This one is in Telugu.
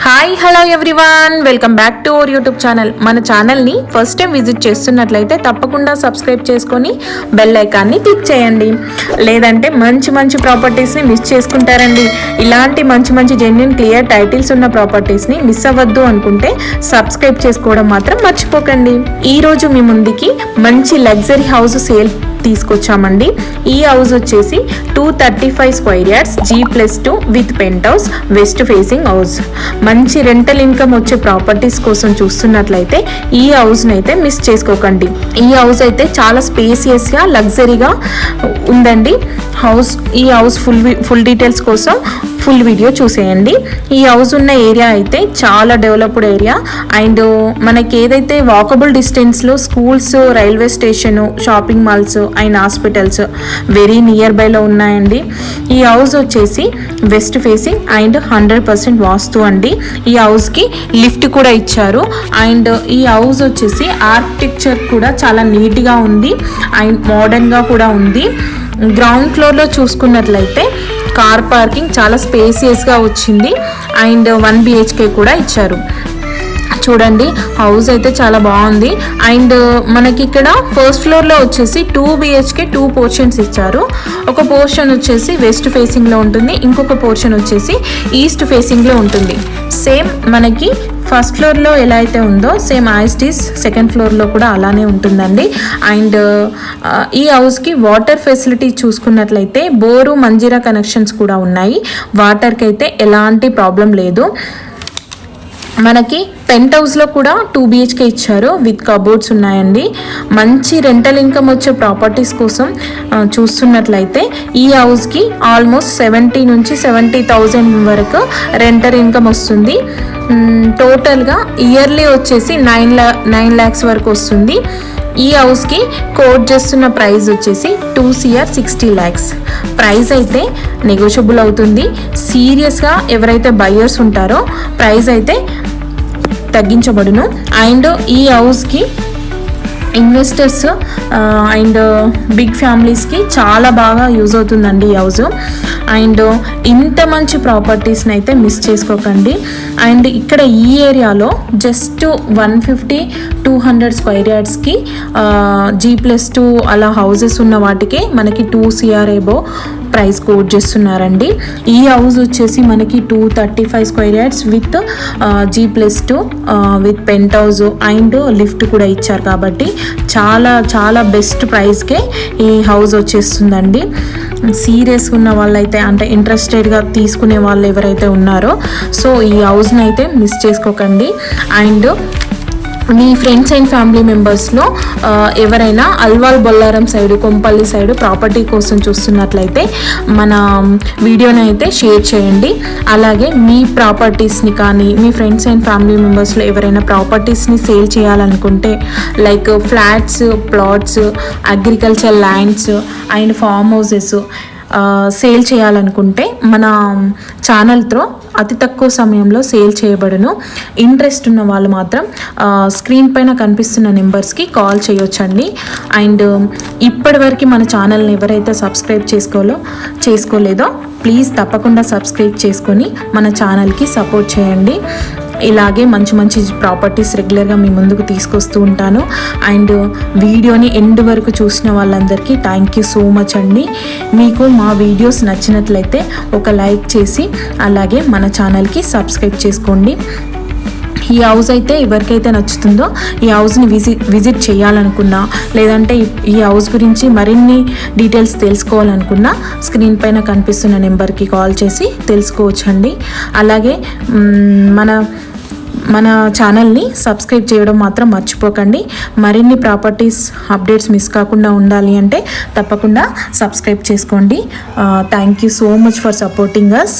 Hi hello everyone, welcome back to our YouTube channel. మన ఛానల్ని ఫస్ట్ టైం విజిట్ చేస్తున్నట్లయితే తప్పకుండా సబ్స్క్రైబ్ చేసుకొని బెల్ ఐకాన్ని క్లిక్ చేయండి. లేదంటే మంచి మంచి ప్రాపర్టీస్ని మిస్ చేసుకుంటారండి. ఇలాంటి మంచి మంచి జెన్యూన్ క్లియర్ టైటిల్స్ ఉన్న ప్రాపర్టీస్ని మిస్ అవ్వద్దు అనుకుంటే సబ్స్క్రైబ్ చేసుకోవడం మాత్రం మర్చిపోకండి. ఈరోజు మీ ముందుకి మంచి లగ్జరీ హౌస్ సేల్ తీసుకొచ్చామండి. ఈ హౌస్ వచ్చేసి 235 square yards G+2 with penthouse, west facing house. మంచి రెంటల్ ఇన్కమ్ వచ్చే ప్రాపర్టీస్ కోసం చూస్తున్నట్లయితే ఈ హౌస్ని అయితే మిస్ చేసుకోకండి. ఈ హౌస్ అయితే చాలా స్పేసియస్గా లగ్జరీగా ఉందండి. ఈ హౌస్ ఫుల్ డీటెయిల్స్ కోసం ఫుల్ వీడియో చూసేయండి. ఈ హౌస్ ఉన్న ఏరియా అయితే చాలా డెవలప్డ్ ఏరియా అండ్ మనకి ఏదైతే వాకబుల్ డిస్టెన్స్లో schools, railway station, shopping malls and hospitals very near బైలో ఉన్నాయండి. ఈ హౌస్ వచ్చేసి వెస్ట్ ఫేసింగ్ అండ్ 100% వాస్తు అండి. ఈ హౌస్కి లిఫ్ట్ కూడా ఇచ్చారు అండ్ ఈ హౌస్ వచ్చేసి ఆర్కిటెక్చర్ కూడా చాలా నీట్గా ఉంది అండ్ మోడర్న్గా కూడా ఉంది. గ్రౌండ్ ఫ్లోర్లో చూసుకున్నట్లయితే కార్ పార్కింగ్ చాలా స్పేసియస్గా వచ్చింది అండ్ 1 BHK కూడా ఇచ్చారు. చూడండి, హౌస్ అయితే చాలా బాగుంది అండ్ మనకి ఇక్కడ ఫస్ట్ ఫ్లోర్లో వచ్చేసి 2 BHK 2 పోర్షన్స్ ఇచ్చారు. ఒక పోర్షన్ వచ్చేసి వెస్ట్ ఫేసింగ్లో ఉంటుంది, ఇంకొక పోర్షన్ వచ్చేసి ఈస్ట్ ఫేసింగ్లో ఉంటుంది. సేమ్ మనకి ఫస్ట్ ఫ్లోర్లో ఎలా అయితే ఉందో సేమ్ యాజ్ సెకండ్ ఫ్లోర్లో కూడా అలానే ఉంటుందండి. అండ్ ఈ హౌస్కి వాటర్ ఫెసిలిటీ చూసుకున్నట్లయితే బోరు, మంజీరా కనెక్షన్స్ కూడా ఉన్నాయి. వాటర్కి అయితే ఎలాంటి ప్రాబ్లం లేదు. మనకి పెంట్ హౌస్లో కూడా 2 BHK ఇచ్చారు విత్ కబోర్డ్స్ ఉన్నాయండి. మంచి రెంటల్ ఇన్కమ్ వచ్చే ప్రాపర్టీస్ కోసం చూస్తున్నట్లయితే ఈ హౌస్కి ఆల్మోస్ట్ 70 నుంచి 70,000 వరకు రెంటల్ ఇన్కమ్ వస్తుంది. టోటల్గా ఇయర్లీ వచ్చేసి 9 lakhs వరకు వస్తుంది. ఈ హౌస్కి కోట్ చేస్తున్న ప్రైస్ వచ్చేసి 2 CR 60 lakhs. ప్రైస్ అయితే నెగోషియబుల్ అవుతుంది. సీరియస్గా ఎవరైతే బయర్స్ ఉంటారో ప్రైస్ అయితే తగ్గించబడును. అండ్ ఈ హౌస్కి ఇన్వెస్టర్స్ అండ్ బిగ్ ఫ్యామిలీస్కి చాలా బాగా యూజ్ అవుతుందండి ఈ హౌస్. అండ్ ఇంత మంచి ప్రాపర్టీస్ని అయితే మిస్ చేసుకోకండి. అండ్ ఇక్కడ ఈ ఏరియాలో జస్ట్ 150-200 స్క్వేర్ యార్డ్స్కి G+2 అలా హౌసెస్ ఉన్న వాటికి మనకి 2 CR ఏబో ప్రైస్ కోట్ చేస్తున్నారండి. ఈ హౌస్ వచ్చేసి మనకి 235 square yards with G+2 with penthouse and lift కూడా ఇచ్చారు కాబట్టి చాలా చాలా బెస్ట్ ప్రైస్కే ఈ హౌస్ వచ్చేస్తుందండి. సీరియస్గా ఉన్న వాళ్ళైతే అంటే ఇంట్రెస్టెడ్గా తీసుకునే వాళ్ళు ఎవరైతే ఉన్నారో సో ఈ హౌస్ని అయితే మిస్ చేసుకోకండి. అండ్ మీ ఫ్రెండ్స్ అండ్ ఫ్యామిలీ మెంబర్స్లో ఎవరైనా Alwal Bollaram side, Kompally side property కోసం చూస్తున్నట్లయితే మన వీడియోని అయితే షేర్ చేయండి. అలాగే మీ ప్రాపర్టీస్ని కానీ మీ ఫ్రెండ్స్ అండ్ ఫ్యామిలీ మెంబర్స్లో ఎవరైనా ప్రాపర్టీస్ని సేల్ చేయాలనుకుంటే like flats, plots, agriculture lands and form houses sale చేయాలనుకుంటే మన ఛానల్తో అతి తక్కువ సమయంలో సేల్ చేయబడను. ఇంట్రెస్ట్ ఉన్న వాళ్ళు మాత్రం స్క్రీన్ పైన కనిపిస్తున్న నెంబర్స్కి కాల్ చేయొచ్చండి. అండ్ ఇప్పటివరకు మన ఛానల్ని ఎవరైతే సబ్స్క్రైబ్ చేసుకోలేదో ప్లీజ్ తప్పకుండా సబ్స్క్రైబ్ చేసుకొని మన ఛానల్కి సపోర్ట్ చేయండి. ఇలాగే మంచి మంచి ప్రాపర్టీస్ రెగ్యులర్గా మీ ముందుకు తీసుకొస్తూ ఉంటాను. అండ్ వీడియోని ఎండ్ వరకు చూసిన వాళ్ళందరికీ థ్యాంక్ యూ సో మచ్ అండి. మీకు మా వీడియోస్ నచ్చినట్లయితే ఒక లైక్ చేసి అలాగే మన ఛానల్కి సబ్స్క్రైబ్ చేసుకోండి. ఈ హౌస్ అయితే ఎవరికైతే నచ్చుతుందో ఈ హౌస్ని విజిట్ చేయాలనుకున్నా లేదంటే ఈ హౌస్ గురించి మరిన్ని డీటెయిల్స్ తెలుసుకోవాలనుకున్నా స్క్రీన్ పైన కనిపిస్తున్న నెంబర్కి కాల్ చేసి తెలుసుకోవచ్చండి. అలాగే మన ఛానల్ని సబ్స్క్రైబ్ చేయడం మాత్రం మర్చిపోకండి. మరిన్ని ప్రాపర్టీస్ అప్డేట్స్ మిస్ కాకుండా ఉండాలి అంటే తప్పకుండా సబ్స్క్రైబ్ చేసుకోండి. Thank you so much for supporting us.